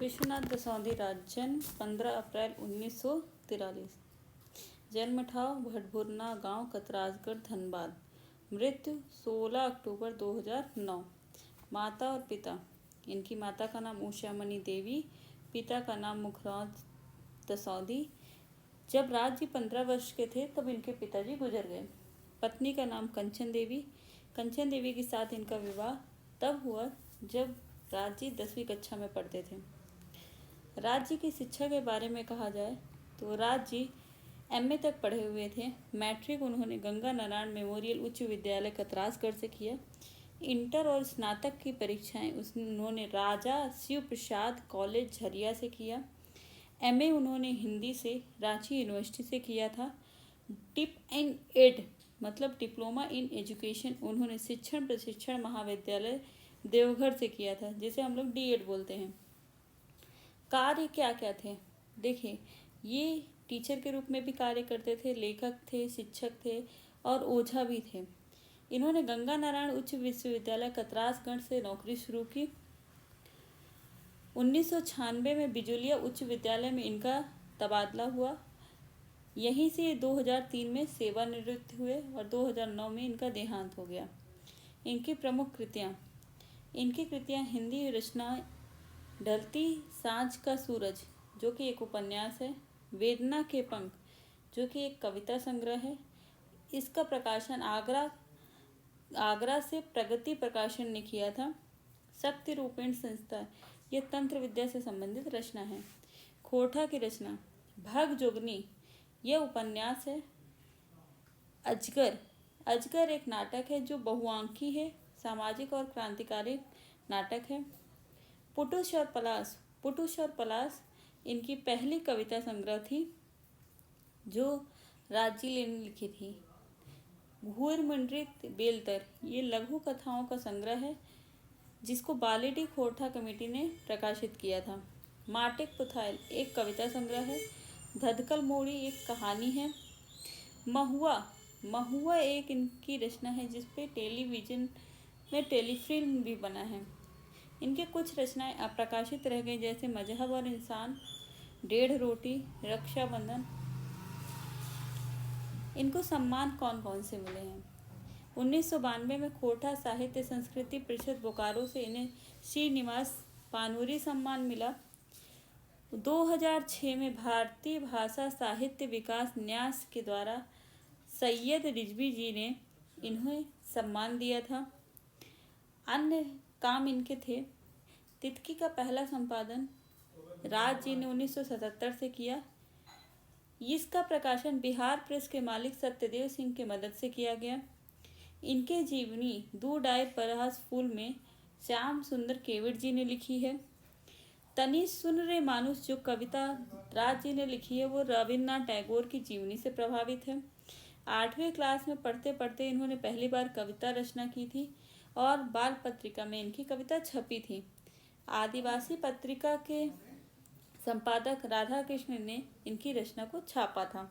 विश्वनाथ दसौंधी जन्म 15 अप्रैल 1943। जन्म ठाव भटभुरना गांव कतराजगढ़ धनबाद। मृत्यु 16 अक्टूबर 2009। माता और पिता। इनकी माता का नाम उषामणि देवी, पिता का नाम मुखराज दसौंधी। जब राज जी 15 वर्ष के थे तब इनके पिताजी गुजर गए। पत्नी का नाम कंचन देवी। कंचन देवी के साथ इनका विवाह तब हुआ जब राज जी 10वीं कक्षा में पढ़ते थे। राज जी की शिक्षा के बारे में कहा जाए तो राज जी एमए तक पढ़े हुए थे। मैट्रिक उन्होंने गंगा नारायण मेमोरियल उच्च विद्यालय कतरासगढ़ से किया। इंटर और स्नातक की परीक्षाएं उन्होंने राजा शिव प्रसाद कॉलेज झरिया से किया। एमए उन्होंने हिंदी से रांची यूनिवर्सिटी से किया था। डिप एंड एड मतलब डिप्लोमा इन एजुकेशन उन्होंने शिक्षण प्रशिक्षण महाविद्यालय देवघर से किया था, जिसे हम लोग डीएड बोलते हैं। कार्य क्या क्या थे देखिए, ये टीचर के रूप में भी कार्य करते थे, लेखक थे, शिक्षक थे और ओझा भी थे। इन्होंने गंगा नारायण उच्च विश्वविद्यालय कतरासगढ़ से नौकरी शुरू की। 1996 में बिजुलिया उच्च विद्यालय में इनका तबादला हुआ। यहीं से 2003 में सेवानिवृत्त हुए और 2009 में इनका देहांत हो गया। इनकी प्रमुख कृतियाँ हिंदी रचनाएं ढलती सांझ का सूरज जो कि एक उपन्यास है, वेदना के पंख जो कि एक कविता संग्रह है। इसका प्रकाशन आगरा से प्रगति प्रकाशन ने किया था। शक्ति रूपेण संस्था यह तंत्र विद्या से संबंधित रचना है। खोरठा की रचना भग जोगनी यह उपन्यास है। अजगर एक नाटक है जो बहुआंकी है, सामाजिक और क्रांतिकारी नाटक है। पुटुष और पलाश इनकी पहली कविता संग्रह थी जो राजी ने लिखी थी। घूरमंडरित बेलतर ये लघु कथाओं का संग्रह है जिसको बालेडी खोरठा कमेटी ने प्रकाशित किया था। माटिक पुथाइल एक कविता संग्रह है। धधकल मोड़ी एक कहानी है। महुआ एक इनकी रचना है जिसपे टेलीविजन में टेलीफिल्म भी बना है। इनके कुछ रचनाएं अप्रकाशित रह गई जैसे मजहब और इंसान, डेढ़ रोटी, रक्षाबंधन। इनको सम्मान कौन कौन से मिले हैं? 1992 में खोरठा साहित्य संस्कृति परिषद बोकारो से इन्हें श्रीनिवास पानूरी सम्मान मिला। 2006 में भारतीय भाषा साहित्य विकास न्यास के द्वारा सैयद रिजवी जी ने इन्हें सम्मान दिया था। अन्य काम इनके थे। तितकी का पहला संपादन राज जी ने 1977 से किया। इसका प्रकाशन बिहार प्रेस के मालिक सत्यदेव सिंह के मदद से किया गया। इनके जीवनी दू डायर परहास फूल में श्याम सुंदर केवट जी ने लिखी है। तनी सुन रे मानुष जो कविता राज जी ने लिखी है वो रविन्द्रनाथ टैगोर की जीवनी से प्रभावित है। 8वीं क्लास में पढ़ते पढ़ते इन्होंने पहली बार कविता रचना की थी और बाल पत्रिका में इनकी कविता छपी थी। आदिवासी पत्रिका के संपादक राधा कृष्ण ने इनकी रचना को छापा था।